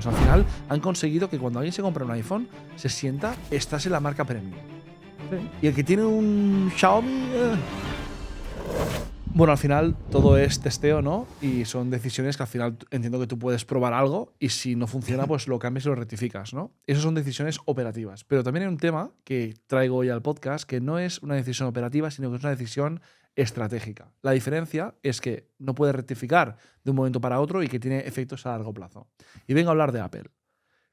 Al final han conseguido que cuando alguien se compra un iPhone se sienta, estás en la marca premium. Sí. Y el que tiene un Xiaomi… Bueno, al final todo es testeo, ¿no? Y son decisiones que al final entiendo que tú puedes probar algo y si no funciona, pues lo cambias y lo rectificas, ¿no? Esas son decisiones operativas. Pero también hay un tema que traigo hoy al podcast que no es una decisión operativa, sino que es una decisión estratégica. La diferencia es que no puedes rectificar de un momento para otro y que tiene efectos a largo plazo. Y vengo a hablar de Apple.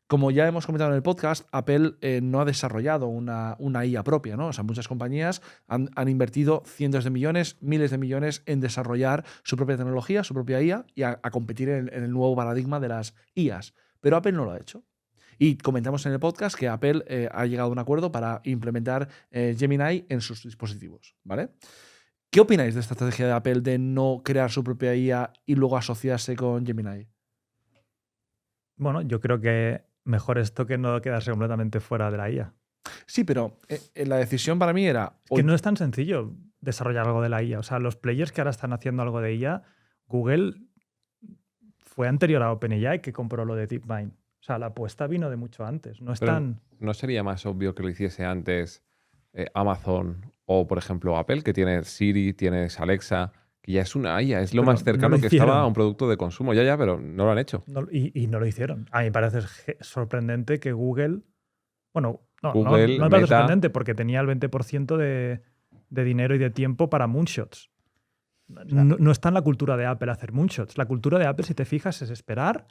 Como ya hemos comentado en el podcast, Apple no ha desarrollado una IA propia, ¿no? O sea, muchas compañías han invertido cientos de millones, miles de millones en desarrollar su propia tecnología, su propia IA y a competir en el nuevo paradigma de las IAs. Pero Apple no lo ha hecho. Y comentamos en el podcast que Apple ha llegado a un acuerdo para implementar Gemini en sus dispositivos, ¿vale? ¿Qué opináis de esta estrategia de Apple de no crear su propia IA y luego asociarse con Gemini? Bueno, yo creo que mejor esto que no quedarse completamente fuera de la IA. Sí, pero la decisión para mí era… Es que no es tan sencillo desarrollar algo de la IA. O sea, los players que ahora están haciendo algo de IA, Google fue anterior a OpenAI que compró lo de DeepMind. O sea, la apuesta vino de mucho antes. No es Pero tan… ¿no sería más obvio que lo hiciese antes Amazon o, por ejemplo, Apple, que tienes Siri, tienes Alexa, que ya es una IA, es lo Pero más cercano no lo que hicieron. estaba a un producto de consumo? Ya, pero no lo han hecho. Y no lo hicieron. A mí me parece sorprendente que Google… Bueno, Google, no me parece Meta… sorprendente porque tenía el 20% de dinero y de tiempo para moonshots. No está en la cultura de Apple hacer moonshots. La cultura de Apple, si te fijas, es esperar,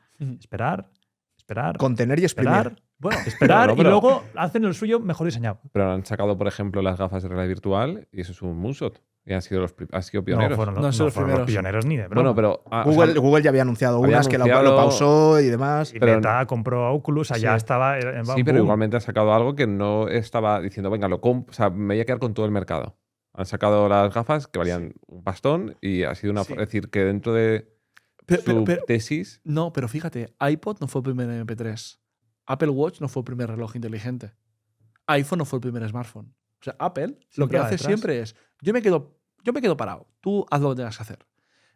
Contener y exprimir. Bueno, esperar No, y pero- luego hacen el suyo mejor diseñado. Pero han sacado, por ejemplo, las gafas de realidad virtual y eso es un moonshot. Y han sido pioneros. No fueron, No no son los fueron primeros. los pioneros ni de broma. Bueno, pero… Google ya había anunciado había unas que lo anunciado- pausó y demás. Y pero- Meta compró Oculus, allá Sí. estaba en sí, pero igualmente han sacado algo que no estaba diciendo, venga, o sea, me voy a quedar con todo el mercado. Han sacado las gafas que valían un pastón y ha sido una… Sí. Es decir, que dentro de Pero- su tesis… no, pero fíjate, iPod no fue el primer MP3. Apple Watch no fue el primer reloj inteligente. iPhone no fue el primer smartphone. O sea, Apple lo Siempre que va hace detrás. siempre es, yo me quedo parado, tú haz lo que tengas que hacer.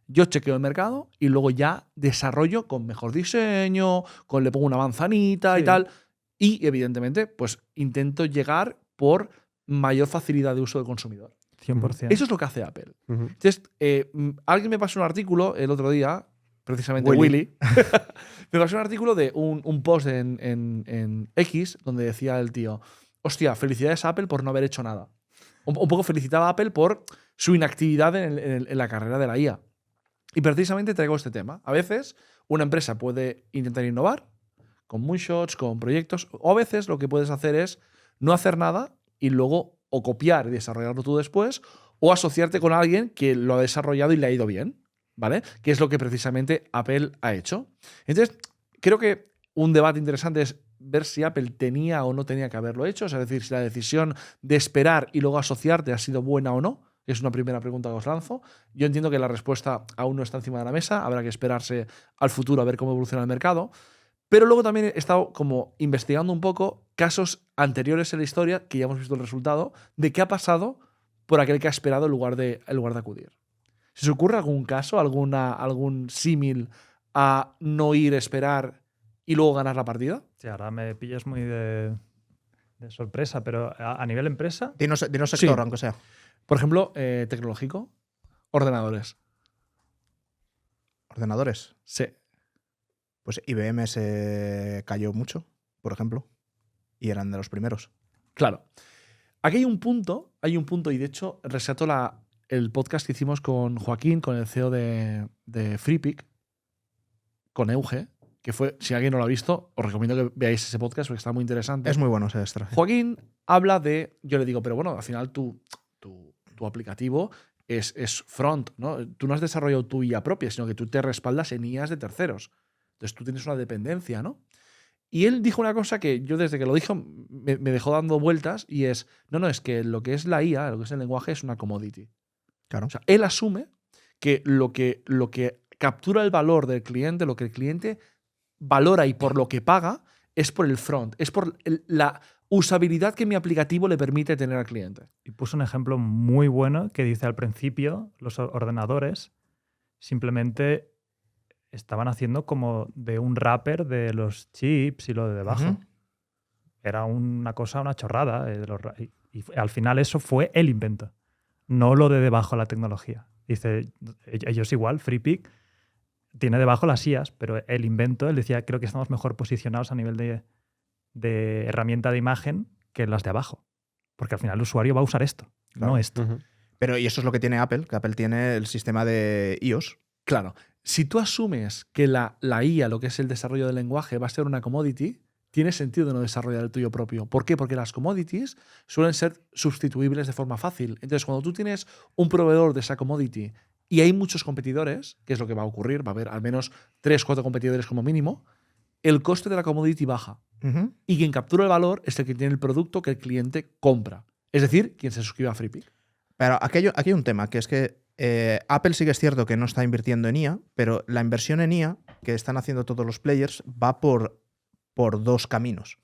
Yo chequeo el mercado y luego ya desarrollo con mejor diseño, le pongo una manzanita y Sí. tal. Y evidentemente, pues intento llegar por mayor facilidad de uso del consumidor. 100%. Eso es lo que hace Apple. Ujú. Entonces, alguien me pasó un artículo el otro día, precisamente Willy. Willy, me pasó un artículo de un post en X donde decía el tío, hostia, felicidades a Apple por no haber hecho nada. Un poco felicitaba a Apple por su inactividad en la carrera de la IA. Y precisamente traigo este tema. A veces una empresa puede intentar innovar con moonshots, con proyectos, o a veces lo que puedes hacer es no hacer nada y luego o copiar y desarrollarlo tú después, o asociarte con alguien que lo ha desarrollado y le ha ido bien, ¿vale? Que es lo que precisamente Apple ha hecho. Entonces, creo que un debate interesante es ver si Apple tenía o no tenía que haberlo hecho, es decir, si la decisión de esperar y luego asociarte ha sido buena o no. Es una primera pregunta que os lanzo. Yo entiendo que la respuesta aún no está encima de la mesa, habrá que esperarse al futuro a ver cómo evoluciona el mercado. Pero luego también he estado como investigando un poco casos anteriores en la historia, que ya hemos visto el resultado, de qué ha pasado por aquel que ha esperado en lugar de acudir. ¿Se os ocurre algún caso, algún símil a no ir, esperar y luego ganar la partida? Sí, ahora me pillas muy de sorpresa, pero a nivel empresa, Dinos sector, Sí. aunque sea. Por ejemplo, tecnológico, ordenadores. Ordenadores. Sí. Pues IBM se cayó mucho, por ejemplo. Y eran de los primeros. Claro. Aquí hay un punto, y de hecho resalto el podcast que hicimos con Joaquín, con el CEO de FreePic, con Euge, que fue, si alguien no lo ha visto, os recomiendo que veáis ese podcast porque está muy interesante. Es muy bueno ese extra. Joaquín habla de, yo le digo, pero bueno, al final tu aplicativo es front, ¿no? Tú no has desarrollado tu IA propia, sino que tú te respaldas en IAs de terceros. Entonces tú tienes una dependencia, ¿no? Y él dijo una cosa que yo desde que lo dijo me dejó dando vueltas y es, es que lo que es la IA, lo que es el lenguaje es una commodity. Claro. O sea, él asume que lo que captura el valor del cliente, lo que el cliente valora y por lo que paga, es por el front, es por la usabilidad que mi aplicativo le permite tener al cliente. y puso un ejemplo muy bueno que dice al principio, los ordenadores simplemente estaban haciendo como de un wrapper de los chips y lo de debajo. Ujú. Era una cosa, una chorrada. Y al final eso fue el invento, no lo de debajo la tecnología. Dice, ellos igual, FreePic tiene debajo las IAs, pero el invento, él decía, creo que estamos mejor posicionados a nivel de herramienta de imagen que las de abajo. Porque al final el usuario va a usar esto, Claro. no esto. Ujú. Pero, y eso es lo que tiene Apple, que Apple tiene el sistema de iOS. Claro, si tú asumes que la IA, lo que es el desarrollo del lenguaje, va a ser una commodity, tiene sentido no desarrollar el tuyo propio. ¿Por qué? Porque las commodities suelen ser sustituibles de forma fácil. Entonces, cuando tú tienes un proveedor de esa commodity y hay muchos competidores, que es lo que va a ocurrir, va a haber al menos 3-4 competidores como mínimo, el coste de la commodity baja. Ujú. Y quien captura el valor es el que tiene el producto que el cliente compra. Es decir, quien se suscribe a FreePic. Pero aquí hay un tema, que es que Apple sí que es cierto que no está invirtiendo en IA, pero la inversión en IA que están haciendo todos los players va por dos caminos.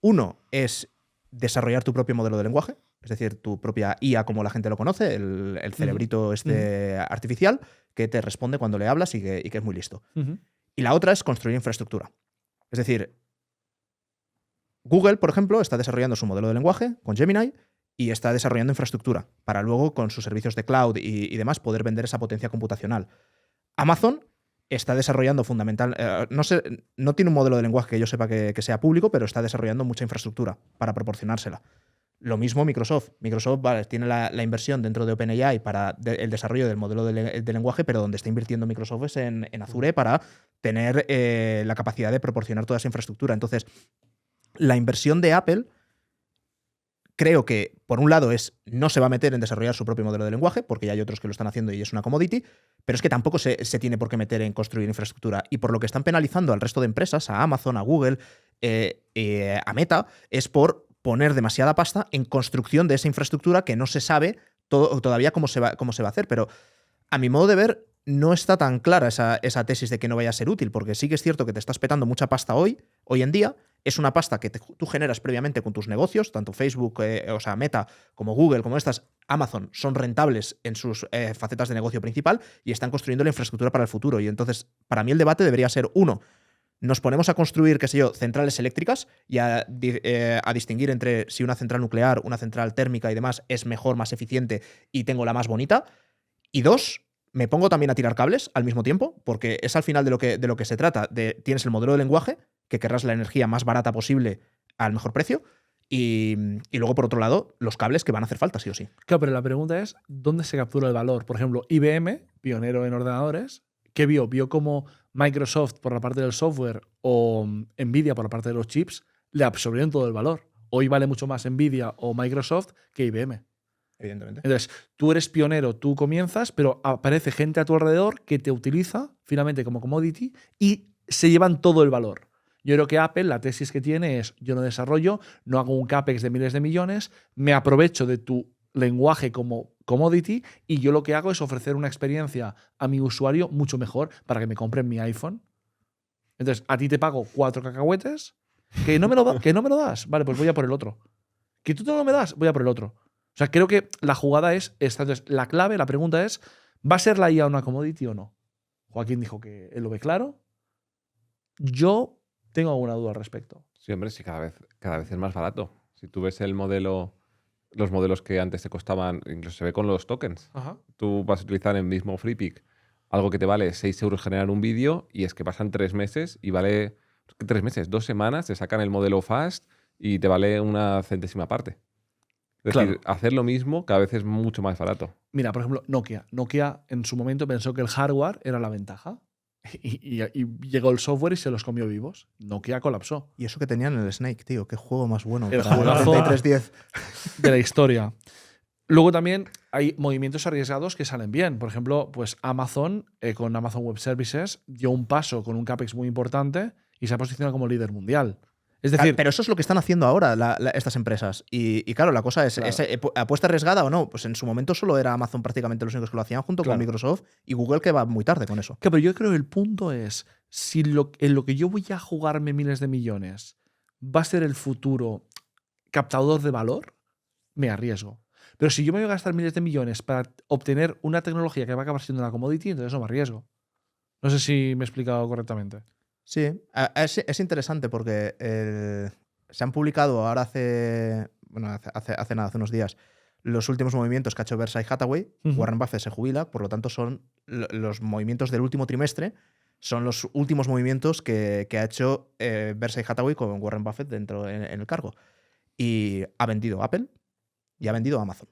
Uno es desarrollar tu propio modelo de lenguaje, es decir, tu propia IA como la gente lo conoce, el cerebrito artificial que te responde cuando le hablas y que es muy listo. Y la otra es construir infraestructura. Es decir, Google, por ejemplo, está desarrollando su modelo de lenguaje con Gemini y está desarrollando infraestructura para luego, con sus servicios de cloud y demás, poder vender esa potencia computacional. Amazon está desarrollando no tiene un modelo de lenguaje que yo sepa que sea público, pero está desarrollando mucha infraestructura para proporcionársela. Lo mismo Microsoft. Microsoft tiene la inversión dentro de OpenAI para el desarrollo del modelo de lenguaje, pero donde está invirtiendo Microsoft es en Azure para tener la capacidad de proporcionar toda esa infraestructura. Entonces, la inversión de Apple, creo que, por un lado, no se va a meter en desarrollar su propio modelo de lenguaje, porque ya hay otros que lo están haciendo y es una commodity, pero es que tampoco se tiene por qué meter en construir infraestructura. Y por lo que están penalizando al resto de empresas, a Amazon, a Google, a Meta, es por poner demasiada pasta en construcción de esa infraestructura que no se sabe todavía cómo se va a hacer. Pero a mi modo de ver, no está tan clara esa tesis de que no vaya a ser útil, porque sí que es cierto que te estás petando mucha pasta hoy en día. Es una pasta que tú generas previamente con tus negocios, tanto Facebook, o sea, Meta, como Google, como Amazon, son rentables en sus facetas de negocio principal y están construyendo la infraestructura para el futuro. Y entonces, para mí el debate debería ser, uno, nos ponemos a construir, qué sé yo, centrales eléctricas y a distinguir entre si una central nuclear, una central térmica y demás es mejor, más eficiente y tengo la más bonita. Y dos, me pongo también a tirar cables al mismo tiempo, porque es al final de lo que se trata. Tienes el modelo de lenguaje, que querrás la energía más barata posible al mejor precio, y luego, por otro lado, los cables que van a hacer falta, sí o sí. Claro, pero la pregunta es, ¿dónde se captura el valor? Por ejemplo, IBM, pionero en ordenadores, ¿qué vio? Vio como Microsoft por la parte del software o Nvidia por la parte de los chips le absorbieron todo el valor. Hoy vale mucho más Nvidia o Microsoft que IBM. Evidentemente. Entonces, tú eres pionero, tú comienzas, pero aparece gente a tu alrededor que te utiliza finalmente como commodity y se llevan todo el valor. Yo creo que Apple, la tesis que tiene es, yo no desarrollo, no hago un CAPEX de miles de millones, me aprovecho de tu lenguaje como commodity y yo lo que hago es ofrecer una experiencia a mi usuario mucho mejor para que me compren mi iPhone. Entonces, a ti te pago 4 cacahuetes, que no me lo das, vale, pues voy a por el otro. Que tú no me das, voy a por el otro. O sea, creo que la jugada es esta. Entonces, la clave, la pregunta es, ¿va a ser la IA una commodity o no? Joaquín dijo que él lo ve claro. Yo tengo alguna duda al respecto. Sí, hombre, sí, cada vez es más barato. Si tú ves los modelos que antes te costaban, incluso se ve con los tokens. Ajá. Tú vas a utilizar el mismo FreePic algo que te vale 6 euros generar un vídeo y es que pasan 3 meses y vale 3 meses, 2 semanas, te sacan el modelo Fast y te vale una centésima parte. Es decir, hacer lo mismo cada vez es mucho más barato. Mira, por ejemplo, Nokia. Nokia en su momento pensó que el hardware era la ventaja y llegó el software y se los comió vivos. Nokia colapsó. Y eso que tenían el Snake, tío. Qué juego más bueno. El para juegazo 3310. de la historia. Luego también hay movimientos arriesgados que salen bien. Por ejemplo, pues Amazon, con Amazon Web Services, dio un paso con un CAPEX muy importante y se ha posicionado como líder mundial. Es decir, pero eso es lo que están haciendo ahora estas empresas. Y claro, la cosa es, Claro. ¿apuesta arriesgada o no? Pues en su momento solo era Amazon prácticamente los únicos que lo hacían, junto Claro. con Microsoft y Google, que va muy tarde con eso. pero yo creo que el punto es, si en lo que yo voy a jugarme miles de millones va a ser el futuro captador de valor, me arriesgo. Pero si yo me voy a gastar miles de millones para obtener una tecnología que va a acabar siendo una commodity, entonces no me arriesgo. No sé si me he explicado correctamente. Sí, es interesante porque se han publicado ahora hace nada, hace unos días, los últimos movimientos que ha hecho Berkshire Hathaway. Warren Buffett se jubila, por lo tanto son los movimientos del último trimestre, son los últimos movimientos que ha hecho Berkshire Hathaway con Warren Buffett dentro en el cargo. Y ha vendido Apple y ha vendido Amazon,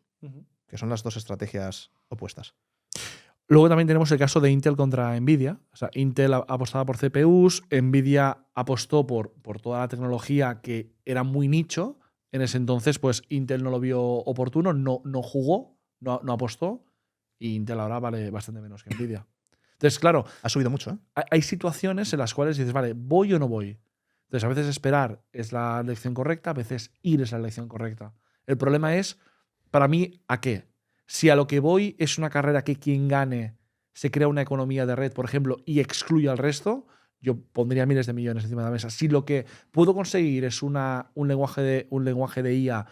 que son las dos estrategias opuestas. Luego también tenemos el caso de Intel contra Nvidia. O sea, Intel apostaba por CPUs, Nvidia apostó por toda la tecnología que era muy nicho. En ese entonces, pues Intel no lo vio oportuno, no jugó, no apostó, y Intel ahora vale bastante menos que Nvidia. Entonces, claro, Ha subido mucho, ¿eh? Hay situaciones en las cuales dices, vale, ¿voy o no voy? Entonces, a veces esperar es la elección correcta, a veces ir es la elección correcta. El problema es, para mí, ¿a qué? Si a lo que voy es una carrera que quien gane se crea una economía de red, por ejemplo, y excluye al resto, yo pondría miles de millones encima de la mesa. Si lo que puedo conseguir es un lenguaje de IA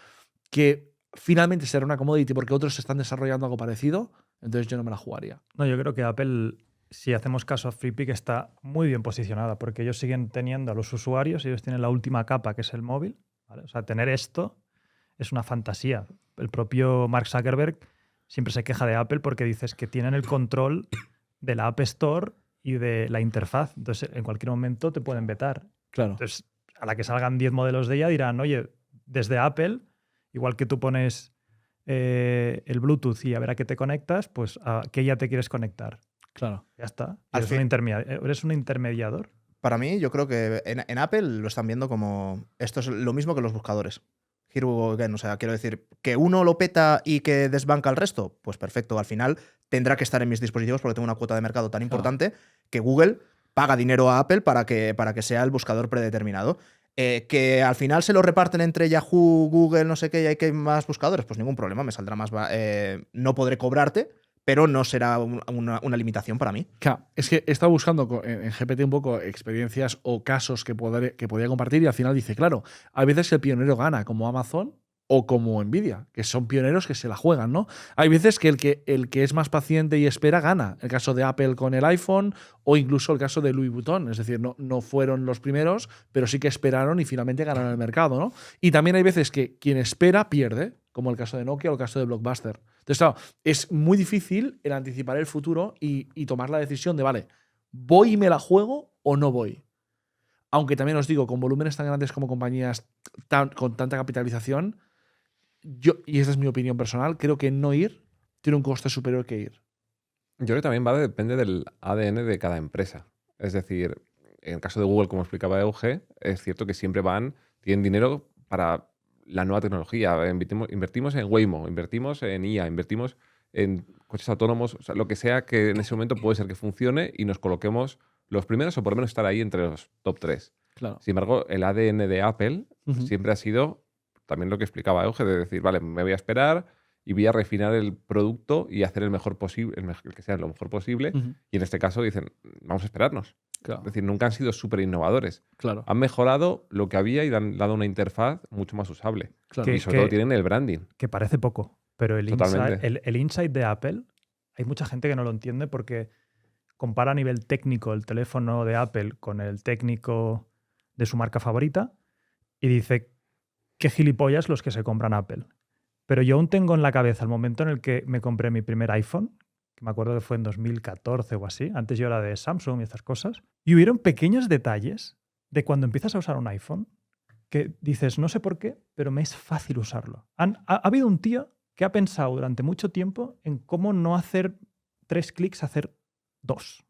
que finalmente será una commodity porque otros están desarrollando algo parecido, entonces yo no me la jugaría. No, yo creo que Apple, si hacemos caso a Freepik, está muy bien posicionada porque ellos siguen teniendo a los usuarios, ellos tienen la última capa que es el móvil, ¿vale? O sea, tener esto es una fantasía. El propio Mark Zuckerberg siempre se queja de Apple porque dices que tienen el control de la App Store y de la interfaz. Entonces, en cualquier momento te pueden vetar. Claro. Entonces, a la que salgan 10 modelos de ella dirán, oye, desde Apple, igual que tú pones el Bluetooth y a ver a qué te conectas, pues a qué ya te quieres conectar. Claro. Ya está. Al Eres un intermediador. Para mí, yo creo que en Apple lo están viendo como esto es lo mismo que los buscadores. Here we go again. O sea, quiero decir, que uno lo peta y que desbanca al resto, pues perfecto. Al final tendrá que estar en mis dispositivos porque tengo una cuota de mercado tan importante que Google paga dinero a Apple para que sea el buscador predeterminado. Que al final se lo reparten entre Yahoo, Google, no sé qué, y hay que más buscadores, pues ningún problema, me saldrá más. No podré cobrarte, pero no será una limitación para mí. Claro, es que he estado buscando en GPT un poco experiencias o casos que podría compartir y al final dice, claro, hay veces que el pionero gana, como Amazon o como Nvidia, que son pioneros que se la juegan, ¿no? Hay veces que el que es más paciente y espera gana. El caso de Apple con el iPhone o incluso el caso de Louis Vuitton. Es decir, no fueron los primeros, pero sí que esperaron y finalmente ganaron el mercado, ¿no? Y también hay veces que quien espera pierde, como el caso de Nokia o el caso de Blockbuster. Entonces, claro, es muy difícil el anticipar el futuro y tomar la decisión de, vale, ¿voy y me la juego o no voy? Aunque también os digo, con volúmenes tan grandes como compañías con tanta capitalización, yo, y esta es mi opinión personal, creo que no ir tiene un coste superior que ir. Yo creo que también depende del ADN de cada empresa. Es decir, en el caso de Google, como explicaba Euge, es cierto que siempre tienen dinero para la nueva tecnología. Invertimos en Waymo, invertimos en IA, invertimos en coches autónomos, o sea, lo que sea que en ese momento puede ser que funcione y nos coloquemos los primeros o por lo menos estar ahí entre los top 3. Claro. Sin embargo, el ADN de Apple siempre ha sido también lo que explicaba Euge, de decir, vale, me voy a esperar y voy a refinar el producto y hacer el mejor posible, el que sea lo mejor posible. Y en este caso dicen, vamos a esperarnos. Claro. Es decir, nunca han sido súper innovadores. Claro. Han mejorado lo que había y han dado una interfaz mucho más usable. Claro. Y sobre todo tienen el branding. Que parece poco, pero el Totalmente. insight de Apple, hay mucha gente que no lo entiende porque compara a nivel técnico el teléfono de Apple con el técnico de su marca favorita y dice, qué gilipollas los que se compran Apple. Pero yo aún tengo en la cabeza el momento en el que me compré mi primer iPhone, que me acuerdo que fue en 2014 o así. Antes yo era de Samsung y estas cosas. Y hubieron pequeños detalles de cuando empiezas a usar un iPhone que dices, no sé por qué, pero me es fácil usarlo. Ha habido un tío que ha pensado durante mucho tiempo en cómo no hacer 3 clics, hacer 2.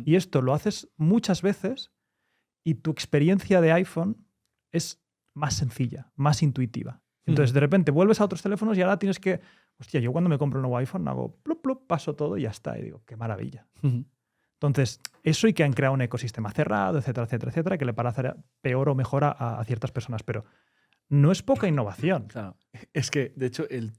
Y esto lo haces muchas veces y tu experiencia de iPhone es más sencilla, más intuitiva. Entonces, de repente vuelves a otros teléfonos y ahora tienes que... Hostia, yo cuando me compro un nuevo iPhone hago plup, plup, paso todo y ya está. Y digo, qué maravilla. Entonces, eso y que han creado un ecosistema cerrado, etcétera, etcétera, etcétera, que le parece peor o mejor a ciertas personas. Pero no es poca innovación. Claro. Es que, de hecho, el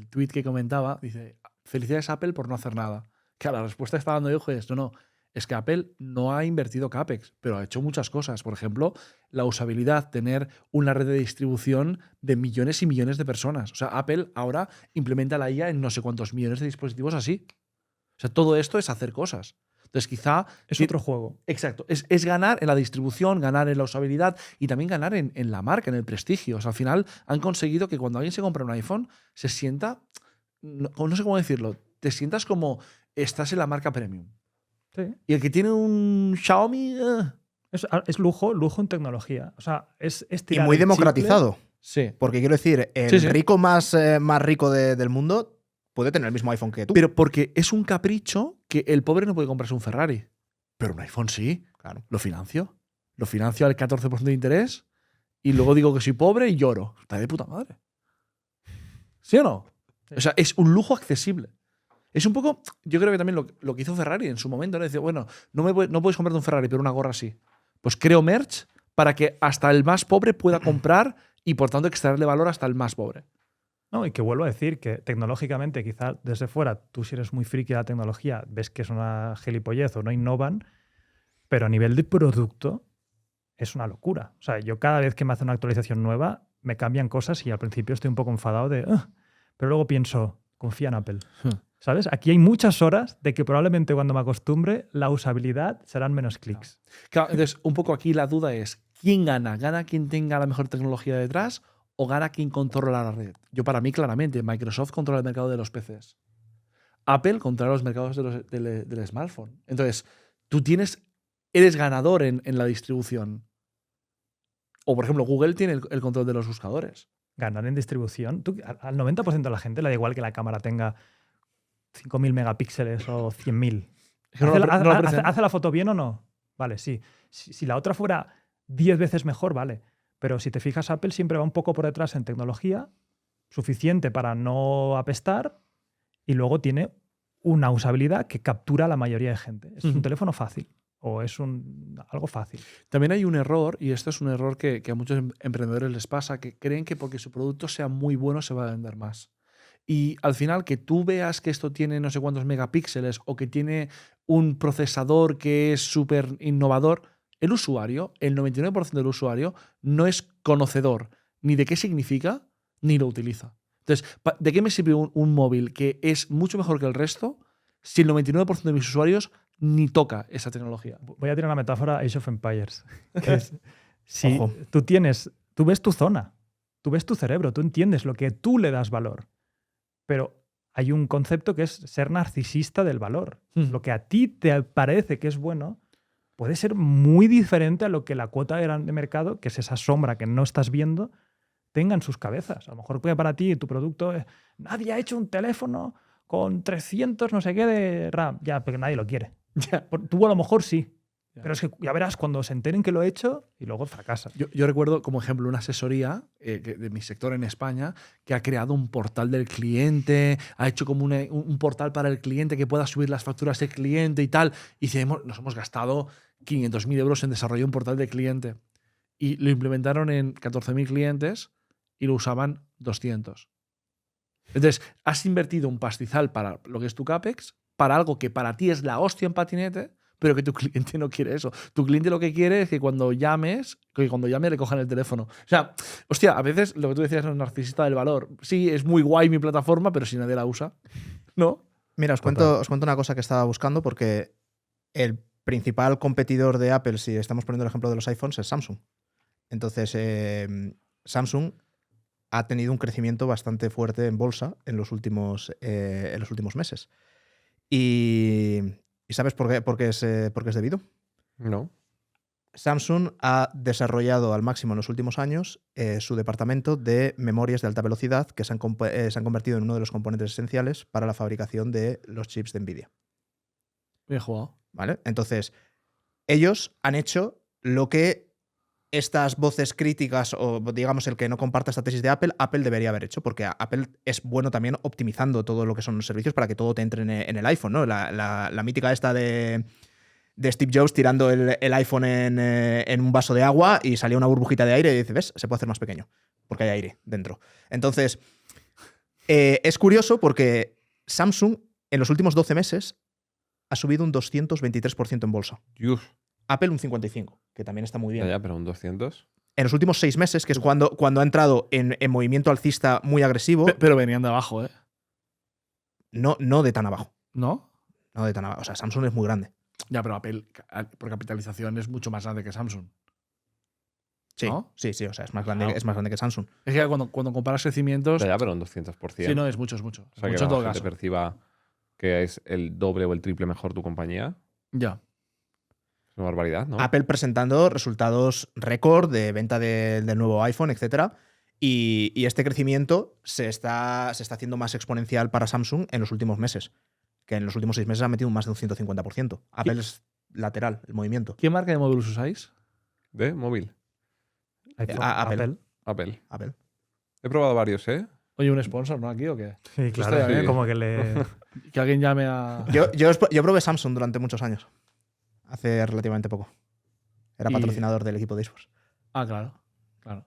tweet que comentaba dice, felicidades Apple por no hacer nada. Claro, la respuesta que está dando Euge es, no. Es que Apple no ha invertido CAPEX, pero ha hecho muchas cosas. Por ejemplo, la usabilidad, tener una red de distribución de millones y millones de personas. O sea, Apple ahora implementa la IA en no sé cuántos millones de dispositivos así. O sea, todo esto es hacer cosas. Entonces, quizá. Es otro juego. Exacto. Es ganar en la distribución, ganar en la usabilidad y también ganar en la marca, en el prestigio. O sea, al final han conseguido que cuando alguien se compra un iPhone se sienta. No sé cómo decirlo. Te sientas como estás en la marca premium. Sí. Y el que tiene un Xiaomi. Es lujo en tecnología. O sea, es Y tirar muy el chicle. democratizado. Sí. Porque quiero decir, el Sí, sí. rico más rico del mundo puede tener el mismo iPhone que tú. Pero porque es un capricho que el pobre no puede comprarse un Ferrari. Pero un iPhone sí. Claro. Lo financio. Lo financio al 14% de interés y luego digo que soy pobre y lloro. Está de puta madre. ¿Sí o no? Sí. O sea, es un lujo accesible. Es un poco, yo creo que también lo que hizo Ferrari en su momento, ¿no? Decía, bueno, no puedes comprarte un Ferrari, pero una gorra sí. Pues creo merch para que hasta el más pobre pueda comprar y por tanto extraerle valor hasta el más pobre. No, y que vuelvo a decir que tecnológicamente, quizás desde fuera, tú si eres muy friki de la tecnología, ves que es una gilipollez o no innovan, pero a nivel de producto es una locura. O sea, yo cada vez que me hace una actualización nueva, me cambian cosas y al principio estoy un poco enfadado de... pero luego pienso, confía en Apple. ¿Sabes? Aquí hay muchas horas de que probablemente cuando me acostumbre, la usabilidad serán menos clics. Claro, entonces, un poco aquí la duda es, ¿quién gana? ¿Gana quien tenga la mejor tecnología detrás o gana quien controla la red? Yo para mí, claramente, Microsoft controla el mercado de los PCs. Apple controla los mercados del smartphone. Entonces, tú eres ganador en la distribución. O, por ejemplo, Google tiene el control de los buscadores. Ganar en distribución. Al 90% de la gente le da igual que la cámara tenga 5.000 megapíxeles o 100.000. Es que no lo aprecian. ¿Hace la foto bien o no? Vale, sí. Si la otra fuera 10 veces mejor, vale. Pero si te fijas, Apple siempre va un poco por detrás en tecnología, suficiente para no apestar, y luego tiene una usabilidad que captura a la mayoría de gente. Es un teléfono fácil o es algo fácil. También hay un error, y esto es un error que a muchos emprendedores les pasa, que creen que porque su producto sea muy bueno se va a vender más. Y al final que tú veas que esto tiene no sé cuántos megapíxeles o que tiene un procesador que es súper innovador, el usuario, el 99% del usuario, no es conocedor ni de qué significa ni lo utiliza. Entonces, ¿de qué me sirve un móvil que es mucho mejor que el resto si el 99% de mis usuarios ni toca esa tecnología? Voy a tirar una metáfora Age of Empires. Que es, si Ojo. tú ves tu zona, tú ves tu cerebro, tú entiendes lo que tú le das valor. Pero hay un concepto que es ser narcisista del valor. Lo que a ti te parece que es bueno puede ser muy diferente a lo que la cuota de mercado, que es esa sombra que no estás viendo, tenga en sus cabezas. A lo mejor puede para ti tu producto es, nadie ha hecho un teléfono con 300 no sé qué de RAM. Ya, porque nadie lo quiere. Ya. Tú a lo mejor sí. Ya. Pero es que ya verás cuando se enteren que lo he hecho y luego fracasa. Yo recuerdo, como ejemplo, una asesoría de mi sector en España que ha creado un portal del cliente, ha hecho como un portal para el cliente que pueda subir las facturas del cliente y tal. Y nos hemos gastado 500.000 euros en desarrollar un portal del cliente. Y lo implementaron en 14.000 clientes y lo usaban 200. Entonces, has invertido un pastizal para lo que es tu CAPEX, para algo que para ti es la hostia en patinete, pero que tu cliente no quiere eso. Tu cliente lo que quiere es que cuando llame le cojan el teléfono. O sea, hostia, a veces lo que tú decías es un narcisista del valor. Sí, es muy guay mi plataforma, pero si nadie la usa, ¿no? Mira, os cuento una cosa que estaba buscando porque el principal competidor de Apple, si estamos poniendo el ejemplo de los iPhones, es Samsung. Entonces, Samsung ha tenido un crecimiento bastante fuerte en bolsa en los últimos meses. ¿Y sabes por qué es debido? No. Samsung ha desarrollado al máximo en los últimos años su departamento de memorias de alta velocidad que se han convertido en uno de los componentes esenciales para la fabricación de los chips de Nvidia. Bien jugado. ¿Vale? Entonces, ellos han hecho lo que estas voces críticas o, digamos, el que no comparta esta tesis de Apple debería haber hecho, porque Apple es bueno también optimizando todo lo que son los servicios para que todo te entre en el iPhone, ¿no? La mítica esta de Steve Jobs tirando el iPhone en un vaso de agua y salía una burbujita de aire y dice, ¿ves? Se puede hacer más pequeño, porque hay aire dentro. Entonces, es curioso porque Samsung en los últimos 12 meses ha subido un 223% en bolsa. Uf, Apple un 55%, que también está muy bien. ya, pero un 200. En los últimos 6 meses, que es cuando ha entrado en movimiento alcista muy agresivo, Pero venían de abajo, ¿eh? no de tan abajo. ¿No? No de tan abajo. O sea, Samsung es muy grande. Ya, pero Apple, por capitalización, es mucho más grande que Samsung. Sí, ¿No? sí, o sea, es más grande que Samsung. Es que cuando comparas crecimimientos. Ya, pero un 200%. Sí, no, es mucho, es mucho. O sea, Mucho que en todo la gente caso. perciba que es el doble o el triple mejor tu compañía. Ya. Es una barbaridad, ¿no? Apple presentando resultados récord de venta del nuevo iPhone, etcétera. Y este crecimiento se está haciendo más exponencial para Samsung en los últimos meses. Que en los últimos 6 meses ha metido más de un 150%. Apple es lateral, el movimiento. ¿Qué marca de móviles usáis? ¿De móvil? iPhone, Apple. Apple. He probado varios, ¿eh? Oye, un sponsor, ¿no? Aquí o qué? Sí, claro. estaría bien. Como que le. Que alguien llame a. Yo probé Samsung durante muchos años. Hace relativamente poco. Era Y- patrocinador del equipo de esports. Ah, claro. Claro.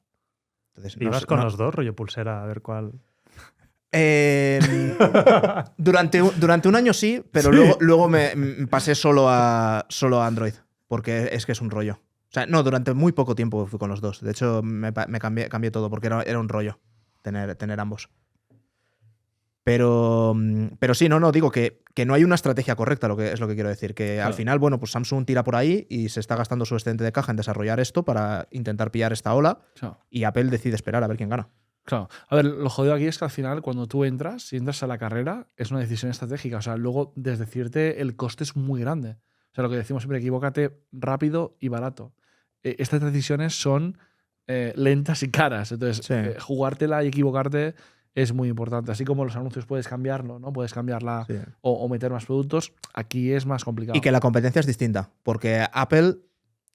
Entonces, Ibas sé- con los dos, rollo pulsera, a ver cuál. Durante un año sí, pero luego me pasé solo a Android, porque es que es un rollo. O sea, no, durante muy poco tiempo fui con los dos. De hecho, me cambié todo, porque era un rollo tener ambos. Pero sí, no, digo que no hay una estrategia correcta, es lo que quiero decir. Que al final, bueno, pues Samsung tira por ahí y se está gastando su excedente de caja en desarrollar esto para intentar pillar esta ola, Claro. y Apple decide esperar a ver quién gana. Claro. A ver, lo jodido aquí es que al final, cuando tú entras, si entras a la carrera, es una decisión estratégica. O sea, luego, desdecirte, el coste es muy grande. O sea, lo que decimos siempre, equivócate rápido y barato. Estas decisiones son lentas y caras. Entonces, Sí. jugártela y equivocarte es muy importante. Así como los anuncios puedes cambiarlo, ¿no? Puedes cambiarla Sí. o meter más productos. Aquí es más complicado. Y que la competencia es distinta, porque Apple,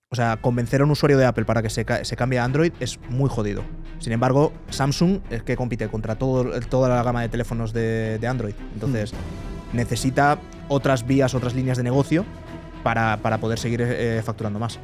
o sea, convencer a un usuario de Apple para que se cambie a Android es muy jodido. Sin embargo, Samsung es que compite contra toda la gama de teléfonos de Android. Entonces, necesita otras vías, otras líneas de negocio para poder seguir facturando más.